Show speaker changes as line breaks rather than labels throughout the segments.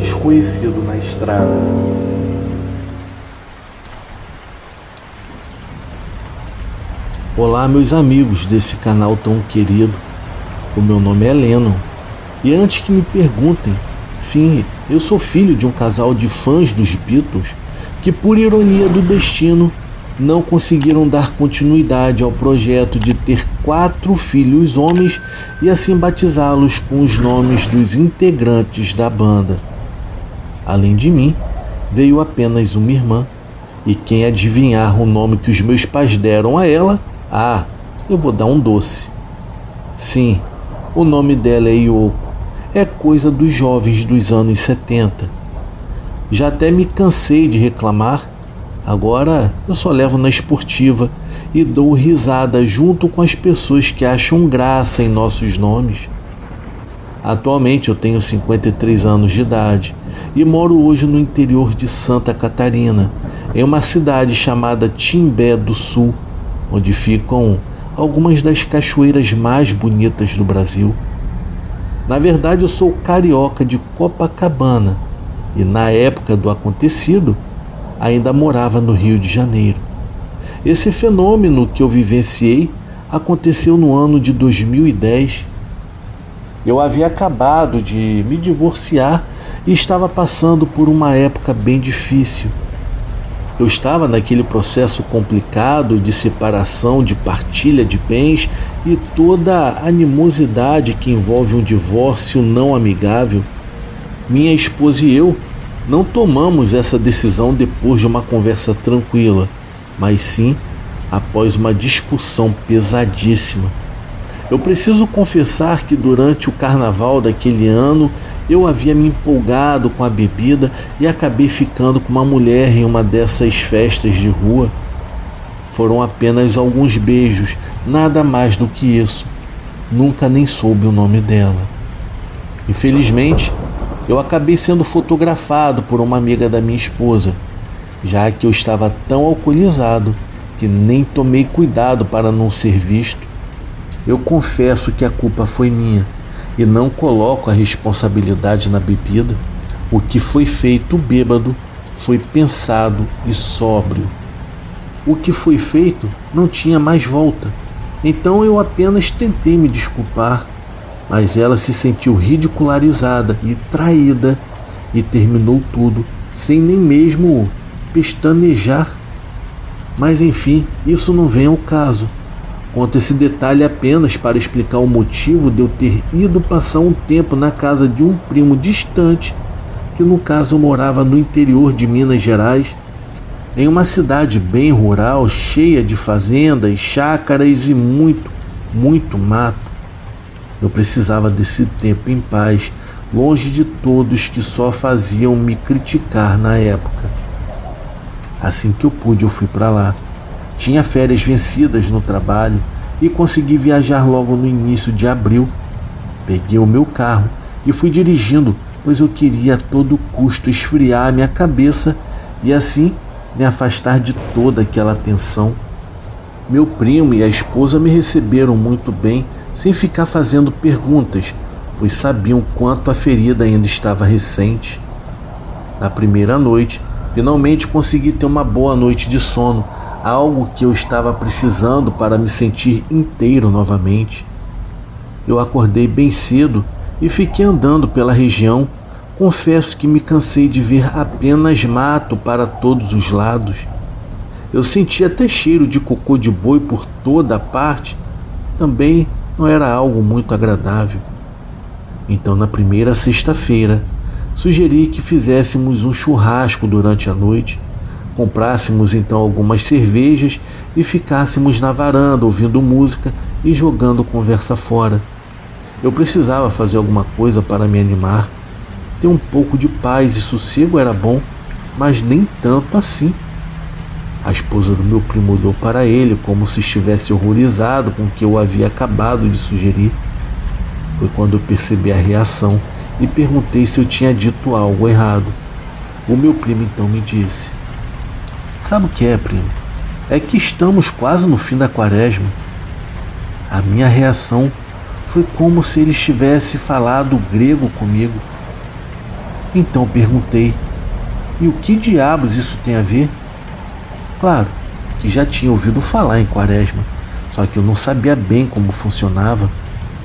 desconhecido na estrada. Olá, meus amigos desse canal tão querido. O meu nome é Lennon. E antes que me perguntem, sim, eu sou filho de um casal de fãs dos Beatles que, por ironia do destino, não conseguiram dar continuidade ao projeto de ter 4 filhos homens e assim batizá-los com os nomes dos integrantes da banda. Além de mim, veio apenas uma irmã, e quem adivinhar o nome que os meus pais deram a ela, eu vou dar um doce. Sim, o nome dela é Yoko. É coisa dos jovens dos anos 70. Já até me cansei de reclamar. Agora eu só levo na esportiva e dou risada junto com as pessoas que acham graça em nossos nomes. Atualmente eu tenho 53 anos de idade e moro hoje no interior de Santa Catarina, em uma cidade chamada Timbé do Sul, onde ficam algumas das cachoeiras mais bonitas do Brasil. Na verdade, eu sou carioca de Copacabana e na época do acontecido ainda morava no Rio de Janeiro. Esse fenômeno que eu vivenciei aconteceu no ano de 2010. Eu havia acabado de me divorciar e estava passando por uma época bem difícil. Eu estava naquele processo complicado de separação, de partilha de bens e toda a animosidade que envolve um divórcio não amigável. Minha esposa e eu não tomamos essa decisão depois de uma conversa tranquila, mas sim após uma discussão pesadíssima. Eu preciso confessar que durante o carnaval daquele ano eu havia me empolgado com a bebida e acabei ficando com uma mulher em uma dessas festas de rua. Foram apenas alguns beijos, nada mais do que isso. Nunca nem soube o nome dela. Infelizmente, eu acabei sendo fotografado por uma amiga da minha esposa, já que eu estava tão alcoolizado que nem tomei cuidado para não ser visto. Eu confesso que a culpa foi minha e não coloco a responsabilidade na bebida. O que foi feito bêbado foi pensado e sóbrio. O que foi feito não tinha mais volta, então eu apenas tentei me desculpar, mas ela se sentiu ridicularizada e traída e terminou tudo sem nem mesmo pestanejar. Mas enfim, isso não vem ao caso. Conto esse detalhe apenas para explicar o motivo de eu ter ido passar um tempo na casa de um primo distante, que no caso morava no interior de Minas Gerais, em uma cidade bem rural, cheia de fazendas, chácaras e muito mato. Eu precisava desse tempo em paz, longe de todos que só faziam me criticar na época. Assim que eu pude, eu fui para lá. Tinha férias vencidas no trabalho e consegui viajar logo no início de abril. Peguei o meu carro e fui dirigindo, pois eu queria a todo custo esfriar minha cabeça e assim me afastar de toda aquela tensão. Meu primo e a esposa me receberam muito bem, sem ficar fazendo perguntas, pois sabiam quanto a ferida ainda estava recente. Na primeira noite, finalmente consegui ter uma boa noite de sono, algo que eu estava precisando para me sentir inteiro novamente. Eu acordei bem cedo e fiquei andando pela região. Confesso que me cansei de ver apenas mato para todos os lados. Eu senti até cheiro de cocô de boi por toda a parte. Também não era algo muito agradável. Então, na primeira sexta-feira, sugeri que fizéssemos um churrasco durante a noite. Comprássemos então algumas cervejas e ficássemos na varanda ouvindo música e jogando conversa fora. Eu precisava fazer alguma coisa para me animar. Ter um pouco de paz e sossego era bom, mas nem tanto assim. A esposa do meu primo olhou para ele como se estivesse horrorizado com o que eu havia acabado de sugerir. Foi quando eu percebi a reação e perguntei se eu tinha dito algo errado. O meu primo então me disse: "Sabe o que é, primo? É que estamos quase no fim da quaresma." A minha reação foi como se ele tivesse falado grego comigo. Então perguntei: e o que diabos isso tem a ver? Claro que já tinha ouvido falar em Quaresma, só que eu não sabia bem como funcionava.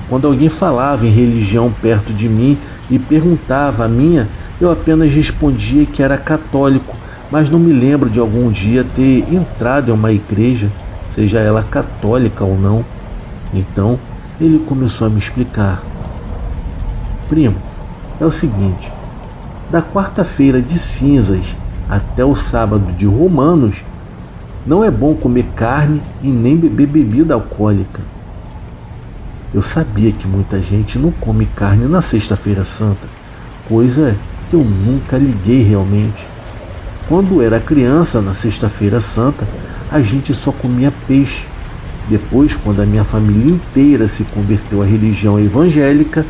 Quando alguém falava em religião perto de mim e perguntava a minha, eu apenas respondia que era católico, mas não me lembro de algum dia ter entrado em uma igreja, seja ela católica ou não. Então ele começou a me explicar: primo, é o seguinte, da quarta-feira de cinzas até o sábado de Romanos, não é bom comer carne e nem beber bebida alcoólica. Eu sabia que muita gente não come carne na Sexta-feira Santa, coisa que eu nunca liguei realmente. Quando era criança, na Sexta-feira Santa, a gente só comia peixe. Depois, quando a minha família inteira se converteu à religião evangélica,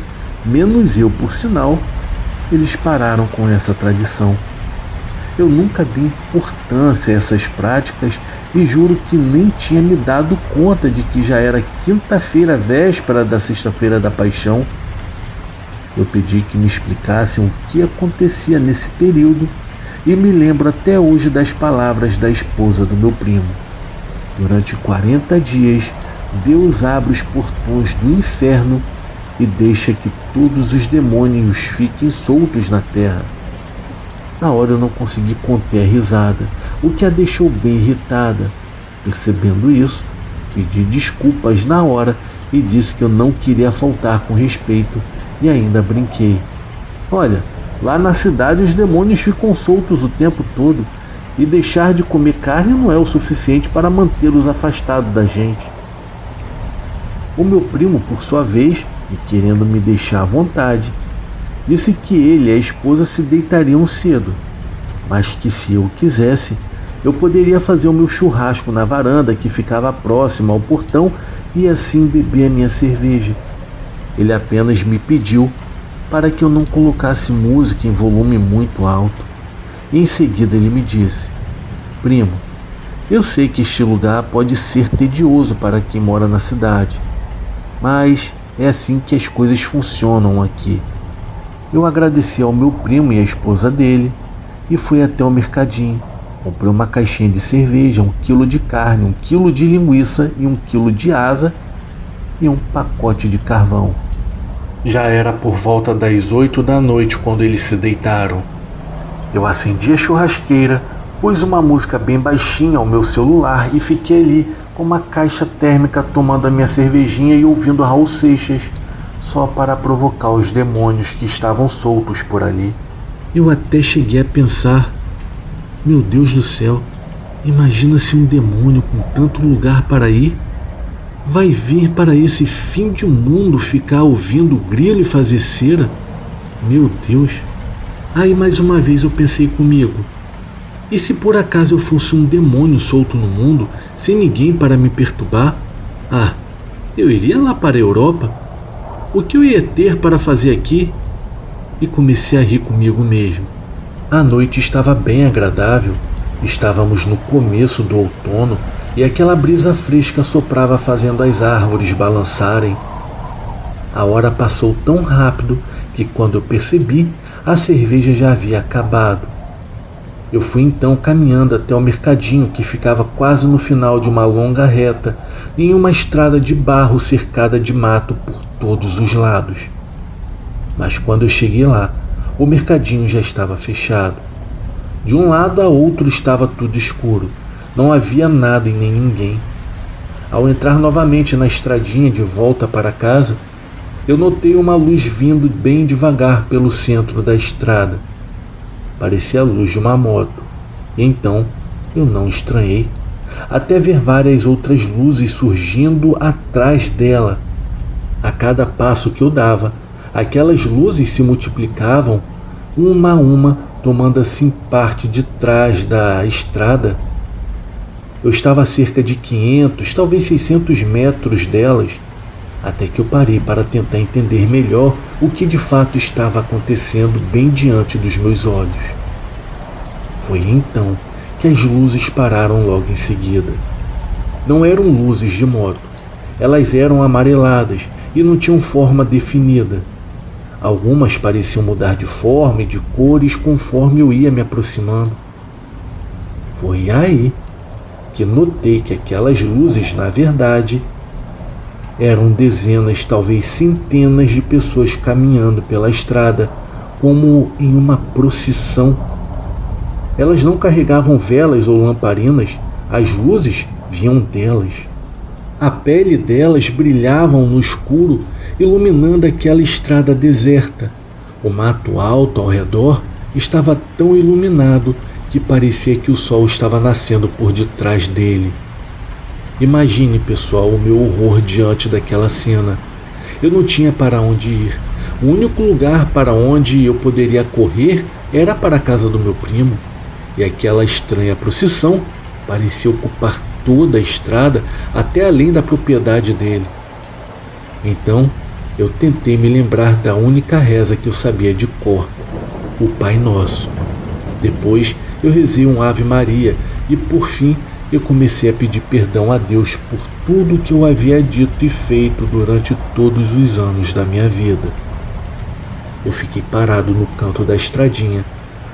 menos eu, por sinal, eles pararam com essa tradição. Eu nunca dei importância a essas práticas e juro que nem tinha me dado conta de que já era quinta-feira, véspera da Sexta-feira da Paixão. Eu pedi que me explicassem o que acontecia nesse período e me lembro até hoje das palavras da esposa do meu primo. Durante 40 dias, Deus abre os portões do inferno e deixa que todos os demônios fiquem soltos na terra. Na hora eu não consegui conter a risada, o que a deixou bem irritada. Percebendo isso, pedi desculpas na hora e disse que eu não queria faltar com respeito e ainda brinquei: olha, lá na cidade os demônios ficam soltos o tempo todo e deixar de comer carne não é o suficiente para mantê-los afastados da gente. O meu primo, por sua vez, e querendo me deixar à vontade, disse que ele e a esposa se deitariam cedo, mas que se eu quisesse, eu poderia fazer o meu churrasco na varanda que ficava próxima ao portão e assim beber a minha cerveja. Ele apenas me pediu para que eu não colocasse música em volume muito alto. E em seguida ele me disse: primo, eu sei que este lugar pode ser tedioso para quem mora na cidade, mas é assim que as coisas funcionam aqui. Eu agradeci ao meu primo e à esposa dele e fui até o mercadinho. Comprei uma caixinha de cerveja, 1 quilo de carne, 1 quilo de linguiça e 1 quilo de asa e um pacote de carvão. Já era por volta das 8 da noite quando eles se deitaram. Eu acendi a churrasqueira, pus uma música bem baixinha ao meu celular e fiquei ali com uma caixa térmica tomando a minha cervejinha e ouvindo Raul Seixas, só para provocar os demônios que estavam soltos por ali. Eu até cheguei a pensar: meu Deus do céu, imagina se um demônio com tanto lugar para ir vai vir para esse fim de mundo ficar ouvindo grilo e fazer cera? Meu Deus! Aí mais uma vez eu pensei comigo: e se por acaso eu fosse um demônio solto no mundo, sem ninguém para me perturbar? Ah, eu iria lá para a Europa. O que eu ia ter para fazer aqui? E comecei a rir comigo mesmo. A noite estava bem agradável. Estávamos no começo do outono e aquela brisa fresca soprava fazendo as árvores balançarem. A hora passou tão rápido que quando eu percebi, a cerveja já havia acabado. Eu fui então caminhando até o mercadinho que ficava quase no final de uma longa reta, em uma estrada de barro cercada de mato por todos os lados. Mas quando eu cheguei lá, o mercadinho já estava fechado. De um lado a outro estava tudo escuro, não havia nada e nem ninguém. Ao entrar novamente na estradinha de volta para casa, eu notei uma luz vindo bem devagar pelo centro da estrada. Parecia a luz de uma moto, e então eu não estranhei, até ver várias outras luzes surgindo atrás dela. A cada passo que eu dava, aquelas luzes se multiplicavam, uma a uma, tomando assim parte de trás da estrada. Eu estava a cerca de 500, talvez 600 metros delas, até que eu parei para tentar entender melhor o que de fato estava acontecendo bem diante dos meus olhos. Foi então que as luzes pararam logo em seguida. Não eram luzes de moto, elas eram amareladas e não tinham forma definida. Algumas pareciam mudar de forma e de cores conforme eu ia me aproximando. Foi aí que notei que aquelas luzes, na verdade, eram dezenas, talvez centenas de pessoas caminhando pela estrada, como em uma procissão. Elas não carregavam velas ou lamparinas, as luzes vinham delas. A pele delas brilhava no escuro, iluminando aquela estrada deserta. O mato alto ao redor estava tão iluminado que parecia que o sol estava nascendo por detrás dele. Imagine, pessoal, o meu horror diante daquela cena. Eu não tinha para onde ir. O único lugar para onde eu poderia correr era para a casa do meu primo. E aquela estranha procissão parecia ocupar toda a estrada até além da propriedade dele. Então, eu tentei me lembrar da única reza que eu sabia de cor, o Pai Nosso. Depois, eu rezei um Ave Maria e, por fim, eu comecei a pedir perdão a Deus por tudo que eu havia dito e feito durante todos os anos da minha vida. Eu fiquei parado no canto da estradinha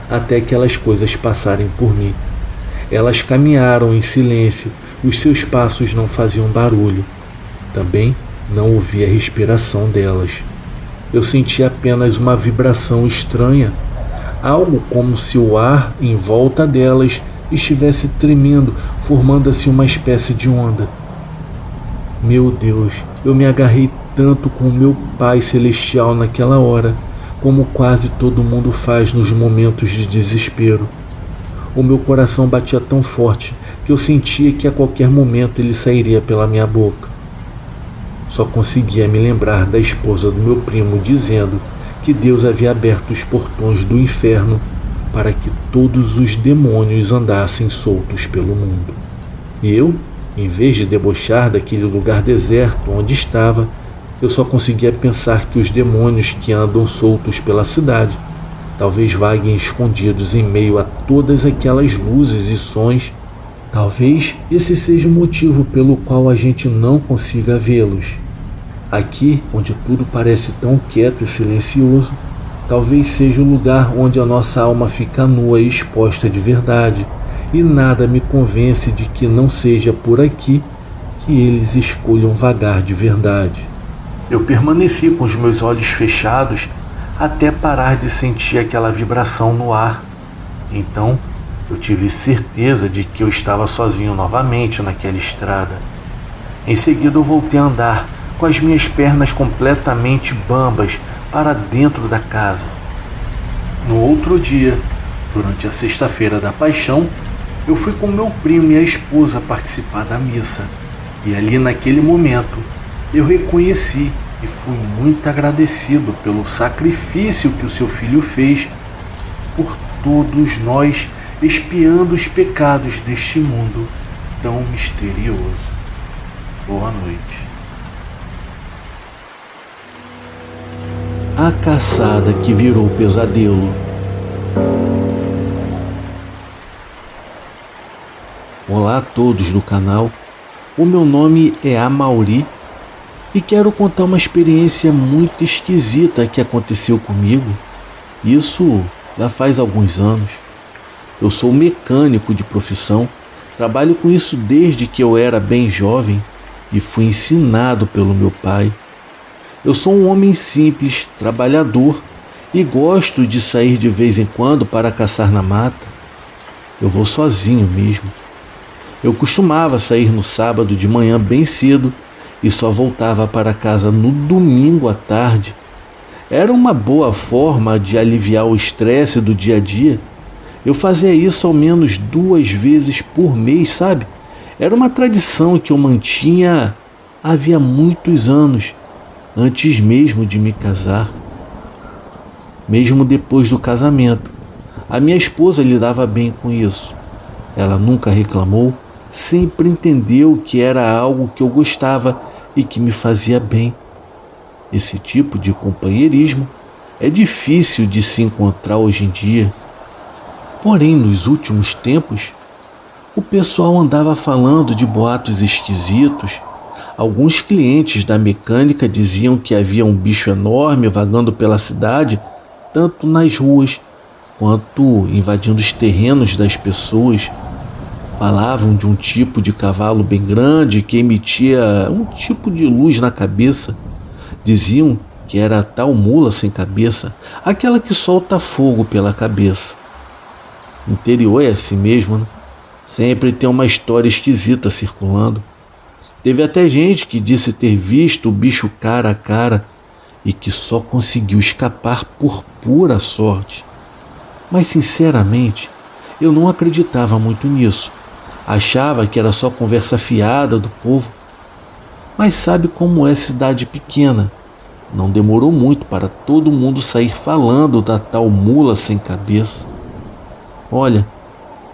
até aquelas coisas passarem por mim. Elas caminharam em silêncio, os seus passos não faziam barulho. Também não ouvi a respiração delas. Eu senti apenas uma vibração estranha, algo como se o ar em volta delas estivesse tremendo, formando-se uma espécie de onda. Meu Deus, eu me agarrei tanto com o meu Pai Celestial naquela hora, como quase todo mundo faz nos momentos de desespero. O meu coração batia tão forte que eu sentia que a qualquer momento ele sairia pela minha boca. Só conseguia me lembrar da esposa do meu primo dizendo que Deus havia aberto os portões do inferno para que todos os demônios andassem soltos pelo mundo. E eu, em vez de debochar daquele lugar deserto onde estava, eu só conseguia pensar que os demônios que andam soltos pela cidade talvez vaguem escondidos em meio a todas aquelas luzes e sons. Talvez esse seja o motivo pelo qual a gente não consiga vê-los. Aqui, onde tudo parece tão quieto e silencioso, talvez seja o lugar onde a nossa alma fica nua e exposta de verdade, e nada me convence de que não seja por aqui que eles escolham vagar de verdade. Eu permaneci com os meus olhos fechados até parar de sentir aquela vibração no ar. Então, eu tive certeza de que eu estava sozinho novamente naquela estrada. Em seguida, eu voltei a andar, com as minhas pernas completamente bambas, para dentro da casa. No outro dia, durante a sexta-feira da Paixão, eu fui com meu primo e a esposa participar da missa. E ali naquele momento, eu reconheci e fui muito agradecido pelo sacrifício que o seu filho fez por todos nós, expiando os pecados deste mundo tão misterioso. Boa noite. A caçada que virou pesadelo. Olá a todos do canal, o meu nome é Amauri e quero contar uma experiência muito esquisita que aconteceu comigo. Isso já faz alguns anos. Eu sou mecânico de profissão, trabalho com isso desde que eu era bem jovem e fui ensinado pelo meu pai. Eu sou um homem simples, trabalhador e gosto de sair de vez em quando para caçar na mata. Eu vou sozinho mesmo. Eu costumava sair no sábado de manhã bem cedo e só voltava para casa no domingo à tarde. Era uma boa forma de aliviar o estresse do dia a dia. Eu fazia isso ao menos 2 vezes por mês, sabe? Era uma tradição que eu mantinha havia muitos anos, antes mesmo de me casar. Mesmo depois do casamento, a minha esposa lidava bem com isso. Ela nunca reclamou, sempre entendeu que era algo que eu gostava e que me fazia bem. Esse tipo de companheirismo é difícil de se encontrar hoje em dia. Porém, nos últimos tempos, o pessoal andava falando de boatos esquisitos, Alguns clientes da mecânica diziam que havia um bicho enorme vagando pela cidade, tanto nas ruas quanto invadindo os terrenos das pessoas. Falavam de um tipo de cavalo bem grande que emitia um tipo de luz na cabeça. Diziam que era a tal mula sem cabeça, aquela que solta fogo pela cabeça. O interior é assim mesmo, né? Sempre tem uma história esquisita circulando. Teve até gente que disse ter visto o bicho cara a cara e que só conseguiu escapar por pura sorte. Mas sinceramente, eu não acreditava muito nisso. Achava que era só conversa fiada do povo. Mas sabe como é cidade pequena? Não demorou muito para todo mundo sair falando da tal mula sem cabeça. Olha,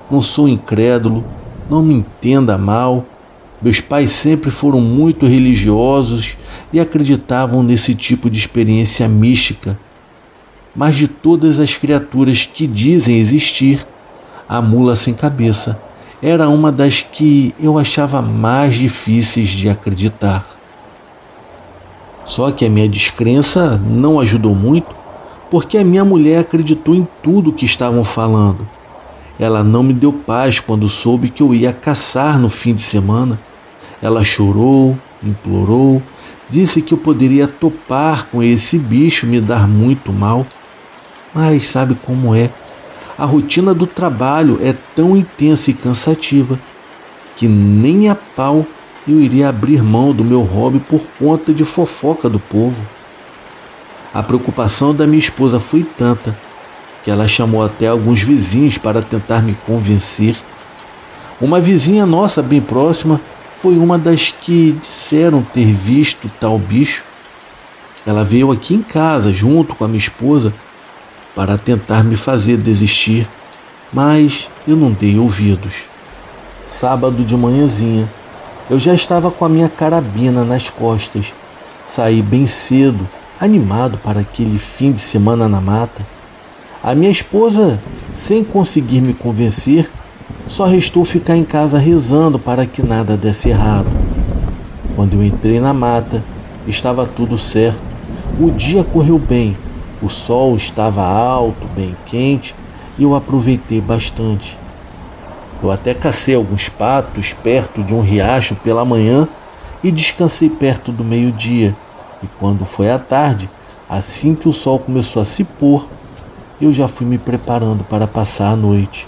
não sou incrédulo, não me entenda mal. Meus pais sempre foram muito religiosos e acreditavam nesse tipo de experiência mística. Mas de todas as criaturas que dizem existir, a mula sem cabeça era uma das que eu achava mais difíceis de acreditar. Só que a minha descrença não ajudou muito, porque a minha mulher acreditou em tudo que estavam falando. Ela não me deu paz quando soube que eu ia caçar no fim de semana. Ela chorou, implorou, disse que eu poderia topar com esse bicho me dar muito mal. Mas sabe como é? A rotina do trabalho é tão intensa e cansativa que nem a pau eu iria abrir mão do meu hobby por conta de fofoca do povo. A preocupação da minha esposa foi tanta que ela chamou até alguns vizinhos para tentar me convencer. Uma vizinha nossa bem próxima foi uma das que disseram ter visto tal bicho. Ela veio aqui em casa junto com a minha esposa para tentar me fazer desistir, mas eu não dei ouvidos. Sábado de manhãzinha, eu já estava com a minha carabina nas costas. Saí bem cedo, animado para aquele fim de semana na mata. A minha esposa, sem conseguir me convencer, só restou ficar em casa rezando para que nada desse errado. Quando eu entrei na mata, estava tudo certo. O dia correu bem, o sol estava alto, bem quente, e eu aproveitei bastante. Eu até cacei alguns patos perto de um riacho pela manhã e descansei perto do meio-dia. E quando foi à tarde, assim que o sol começou a se pôr, eu já fui me preparando para passar a noite.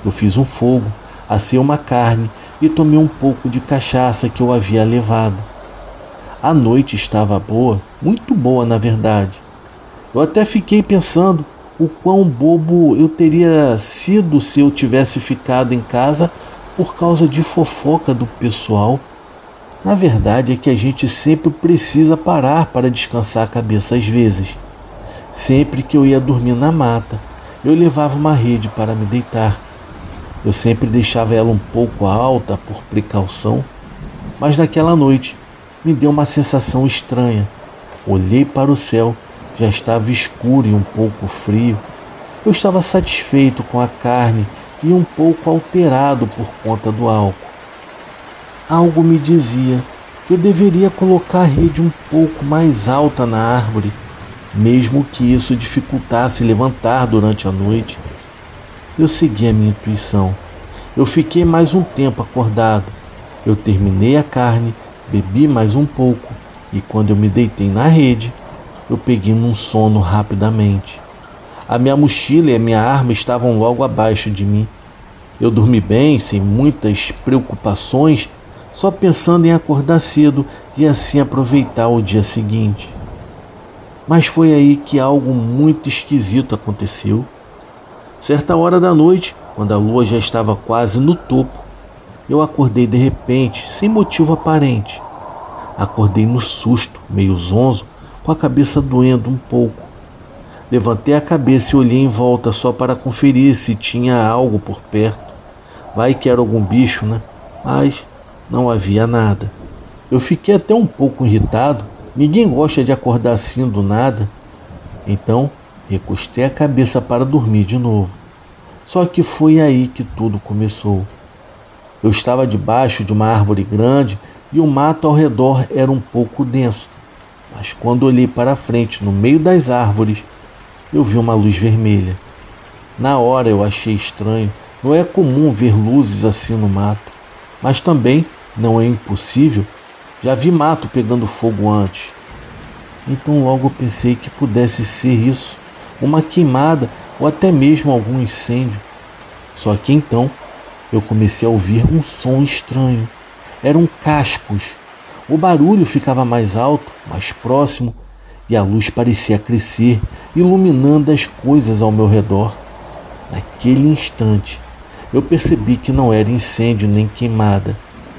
Eu fiz um fogo, assei uma carne e tomei um pouco de cachaça que eu havia levado. A noite estava boa, muito boa na verdade. Eu até fiquei pensando o quão bobo eu teria sido se eu tivesse ficado em casa por causa de fofoca do pessoal. Na verdade é que a gente sempre precisa parar para descansar a cabeça às vezes. Sempre que eu ia dormir na mata, eu levava uma rede para me deitar. Eu sempre deixava ela um pouco alta por precaução, mas naquela noite me deu uma sensação estranha. Olhei para o céu, já estava escuro e um pouco frio. Eu estava satisfeito com a carne e um pouco alterado por conta do álcool. Algo me dizia que eu deveria colocar a rede um pouco mais alta na árvore, mesmo que isso dificultasse levantar durante a noite. Eu segui a minha intuição. Eu fiquei mais um tempo acordado. Eu terminei a carne, bebi mais um pouco e quando eu me deitei na rede, eu peguei num sono rapidamente. A minha mochila e a minha arma estavam logo abaixo de mim. Eu dormi bem, sem muitas preocupações, só pensando em acordar cedo e assim aproveitar o dia seguinte. Mas foi aí que algo muito esquisito aconteceu. Certa hora da noite, quando a lua já estava quase no topo, eu acordei de repente, sem motivo aparente. Acordei no susto, meio zonzo, com a cabeça doendo um pouco. Levantei a cabeça e olhei em volta só para conferir se tinha algo por perto. Vai que era algum bicho, né? Mas não havia nada. Eu fiquei até um pouco irritado. Ninguém gosta de acordar assim do nada. Então, recostei a cabeça para dormir de novo. Só que foi aí que tudo começou. Eu estava debaixo de uma árvore grande e o mato ao redor era um pouco denso. Mas quando olhei para frente, no meio das árvores, eu vi uma luz vermelha. Na hora eu achei estranho, não é comum ver luzes assim no mato, mas também não é impossível. Já vi mato pegando fogo antes. Então logo pensei que pudesse ser isso, uma queimada ou até mesmo algum incêndio. Só que então eu comecei a ouvir um som estranho. Eram cascos. O barulho ficava mais alto, mais próximo, e a luz parecia crescer, iluminando as coisas ao meu redor. Naquele instante, eu percebi que não era incêndio nem queimada,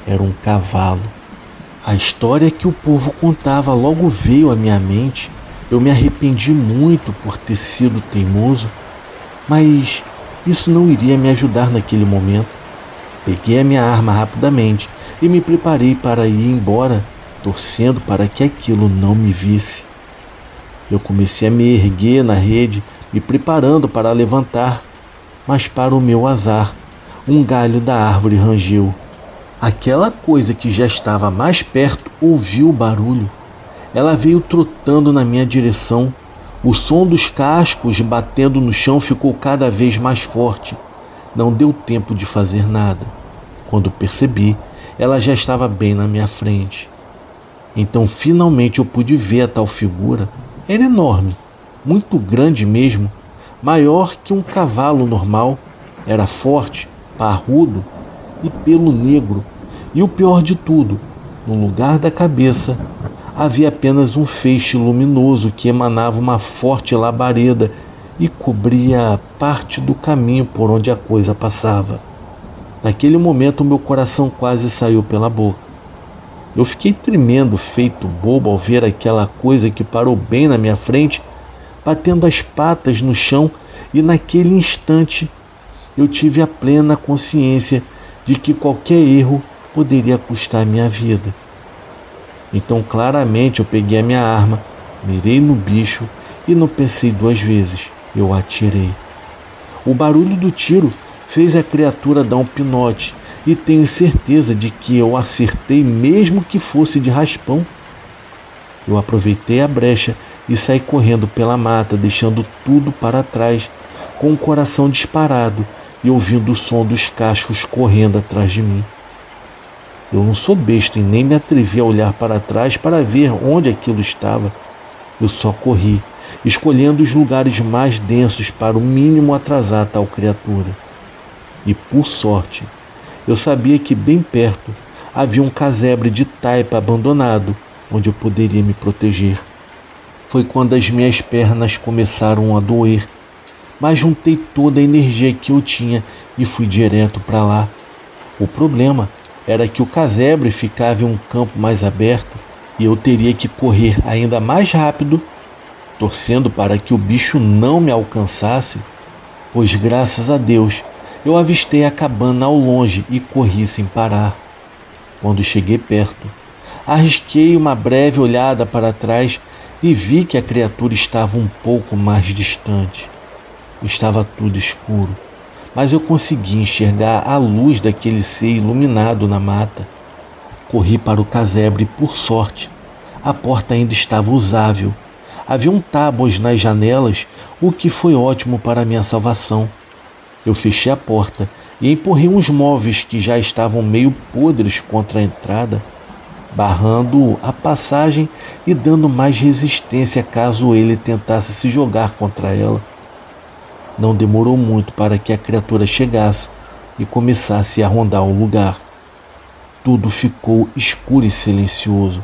era um cavalo. A história que o povo contava logo veio à minha mente. Eu me arrependi muito por ter sido teimoso, mas isso não iria me ajudar naquele momento. Peguei a minha arma rapidamente e me preparei para ir embora, torcendo para que aquilo não me visse. Eu comecei a me erguer na rede, me preparando para levantar, mas para o meu azar, um galho da árvore rangeu. Aquela coisa que já estava mais perto ouviu o barulho. Ela veio trotando na minha direção. O som dos cascos batendo no chão ficou cada vez mais forte. Não deu tempo de fazer nada. Quando percebi, ela já estava bem na minha frente. Então finalmente eu pude ver a tal figura. Era enorme, muito grande mesmo, maior que um cavalo normal. Era forte, parrudo e pelo negro. E o pior de tudo, no lugar da cabeça havia apenas um feixe luminoso que emanava uma forte labareda e cobria parte do caminho por onde a coisa passava. Naquele momento meu coração quase saiu pela boca. Eu fiquei tremendo, feito bobo ao ver aquela coisa que parou bem na minha frente, batendo as patas no chão, e naquele instante eu tive a plena consciência de que qualquer erro poderia custar minha vida. Então claramente eu peguei a minha arma, mirei no bicho e não pensei duas vezes, eu atirei. O barulho do tiro fez a criatura dar um pinote e tenho certeza de que eu acertei mesmo que fosse de raspão. Eu aproveitei a brecha e saí correndo pela mata, deixando tudo para trás, com o coração disparado e ouvindo o som dos cascos correndo atrás de mim. Eu não sou besta e nem me atrevi a olhar para trás para ver onde aquilo estava. Eu só corri, escolhendo os lugares mais densos para o mínimo atrasar tal criatura. E por sorte, eu sabia que bem perto havia um casebre de taipa abandonado, onde eu poderia me proteger. Foi quando as minhas pernas começaram a doer, mas juntei toda a energia que eu tinha e fui direto para lá. O problema era que o casebre ficava em um campo mais aberto e eu teria que correr ainda mais rápido, torcendo para que o bicho não me alcançasse, pois graças a Deus eu avistei a cabana ao longe e corri sem parar. Quando cheguei perto, arrisquei uma breve olhada para trás e vi que a criatura estava um pouco mais distante. Estava tudo escuro, mas eu consegui enxergar a luz daquele ser iluminado na mata. Corri para o casebre e, por sorte, a porta ainda estava usável. Haviam tábuas nas janelas, o que foi ótimo para minha salvação. Eu fechei a porta e empurrei uns móveis que já estavam meio podres contra a entrada, barrando a passagem e dando mais resistência caso ele tentasse se jogar contra ela. Não demorou muito para que a criatura chegasse e começasse a rondar o lugar. Tudo ficou escuro e silencioso,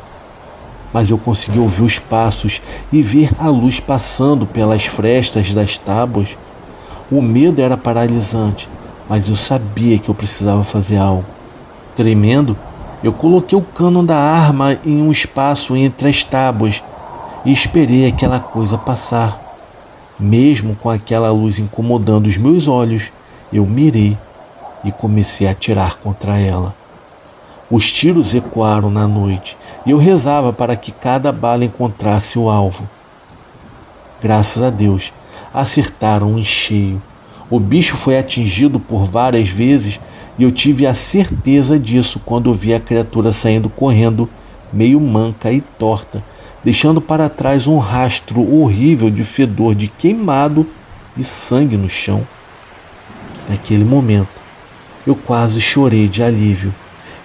mas eu consegui ouvir os passos e ver a luz passando pelas frestas das tábuas. O medo era paralisante, mas eu sabia que eu precisava fazer algo. Tremendo, eu coloquei o cano da arma em um espaço entre as tábuas e esperei aquela coisa passar. Mesmo com aquela luz incomodando os meus olhos, eu mirei e comecei a atirar contra ela. Os tiros ecoaram na noite e eu rezava para que cada bala encontrasse o alvo. Graças a Deus, acertaram em cheio. O bicho foi atingido por várias vezes E eu tive a certeza disso quando vi a criatura saindo correndo, meio manca e torta, deixando para trás um rastro horrível de fedor de queimado e sangue no chão. Naquele momento, eu quase chorei de alívio.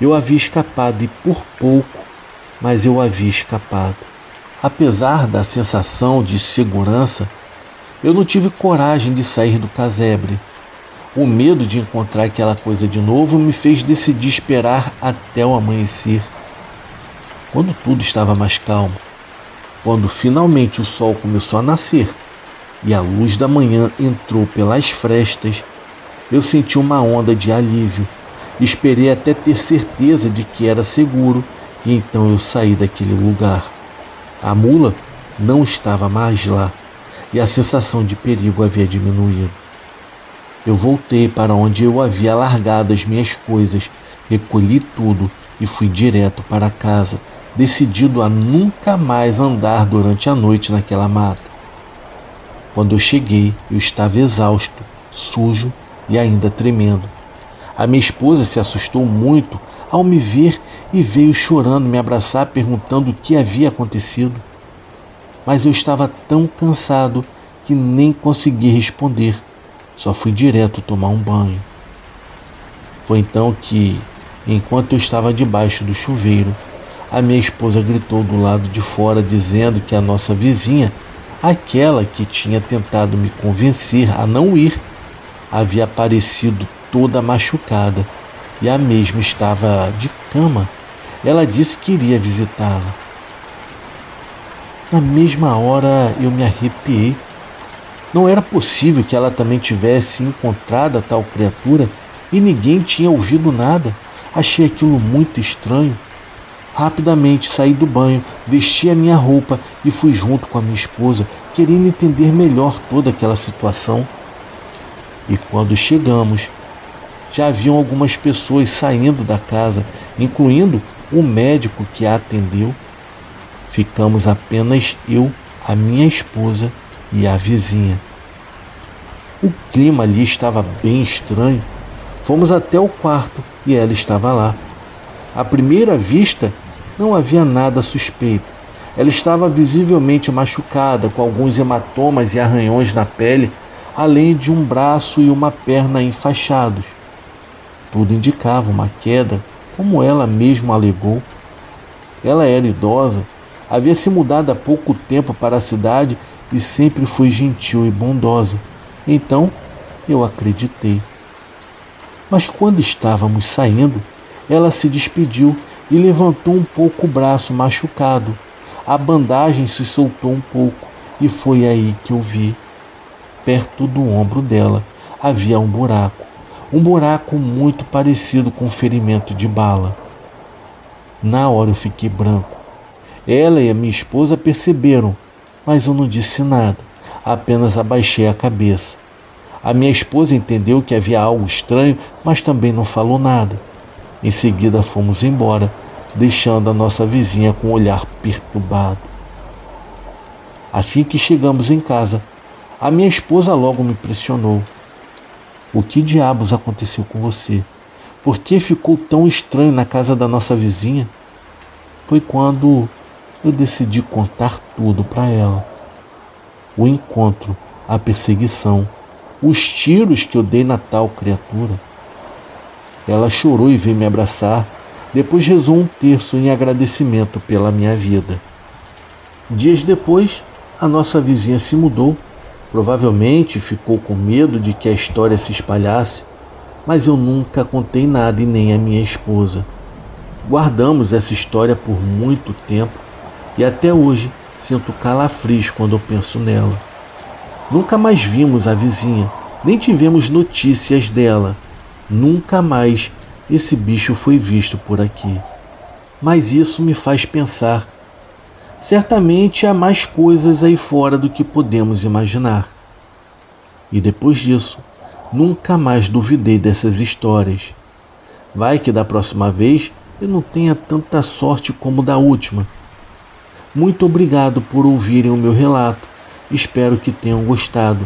Eu havia escapado e por pouco, mas eu havia escapado. Apesar da sensação de segurança, eu não tive coragem de sair do casebre. O medo de encontrar aquela coisa de novo me fez decidir esperar até o amanhecer. Quando tudo estava mais calmo, quando finalmente o sol começou a nascer e a luz da manhã entrou pelas frestas, eu senti uma onda de alívio. Esperei até ter certeza de que era seguro e então eu saí daquele lugar. A mula não estava mais lá e a sensação de perigo havia diminuído. Eu voltei para onde eu havia largado as minhas coisas, recolhi tudo e fui direto para casa, decidido a nunca mais andar durante a noite naquela mata. Quando eu cheguei, eu estava exausto, sujo e ainda tremendo. A minha esposa se assustou muito ao me ver e veio chorando me abraçar, perguntando o que havia acontecido. Mas eu estava tão cansado que nem consegui responder. Só fui direto tomar um banho. Foi então que, enquanto eu estava debaixo do chuveiro, a minha esposa gritou do lado de fora dizendo que a nossa vizinha, aquela que tinha tentado me convencer a não ir, havia aparecido toda machucada e a mesma estava de cama. Ela disse que iria visitá-la. Na mesma hora eu me arrepiei. Não era possível que ela também tivesse encontrado a tal criatura e ninguém tinha ouvido nada. Achei aquilo muito estranho. Rapidamente saí do banho, vesti a minha roupa e fui junto com a minha esposa, querendo entender melhor toda aquela situação. E quando chegamos, já haviam algumas pessoas saindo da casa, incluindo o médico que a atendeu. Ficamos apenas eu, a minha esposa e a vizinha. O clima ali estava bem estranho. Fomos até o quarto e ela estava lá. À primeira vista, não havia nada suspeito. Ela estava visivelmente machucada, com alguns hematomas e arranhões na pele, além de um braço e uma perna enfaixados. Tudo indicava uma queda, como ela mesma alegou. Ela era idosa, havia se mudado há pouco tempo para a cidade e sempre foi gentil e bondosa. Então eu acreditei. Mas quando estávamos saindo, ela se despediu e levantou um pouco o braço machucado. A bandagem se soltou um pouco e foi aí que eu vi. Perto do ombro dela havia um buraco muito parecido com um ferimento de bala. Na hora eu fiquei branco. Ela e a minha esposa perceberam, mas eu não disse nada, apenas abaixei a cabeça. A minha esposa entendeu que havia algo estranho, mas também não falou nada. Em seguida fomos embora, deixando a nossa vizinha com o olhar perturbado. Assim que chegamos em casa, a minha esposa logo me pressionou. O que diabos aconteceu com você? Por que ficou tão estranho na casa da nossa vizinha? Foi quando eu decidi contar tudo para ela. O encontro, a perseguição, os tiros que eu dei na tal criatura. Ela chorou e veio me abraçar, depois rezou um terço em agradecimento pela minha vida. Dias depois, a nossa vizinha se mudou. Provavelmente ficou com medo de que a história se espalhasse, mas eu nunca contei nada e nem a minha esposa. Guardamos essa história por muito tempo e até hoje sinto calafrios quando eu penso nela. Nunca mais vimos a vizinha, nem tivemos notícias dela. Nunca mais esse bicho foi visto por aqui. Mas isso me faz pensar. Certamente há mais coisas aí fora do que podemos imaginar. E depois disso, nunca mais duvidei dessas histórias. Vai que da próxima vez eu não tenha tanta sorte como da última. Muito obrigado por ouvirem o meu relato. Espero que tenham gostado.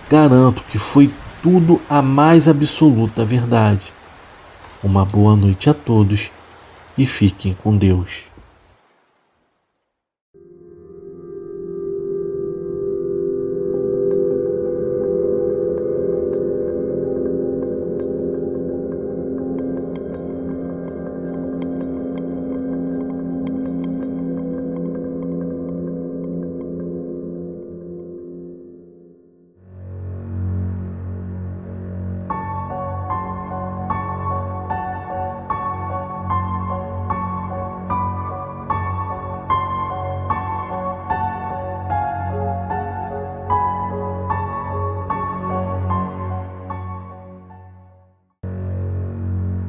Garanto que foi tudo a mais absoluta verdade. Uma boa noite a todos e fiquem com Deus.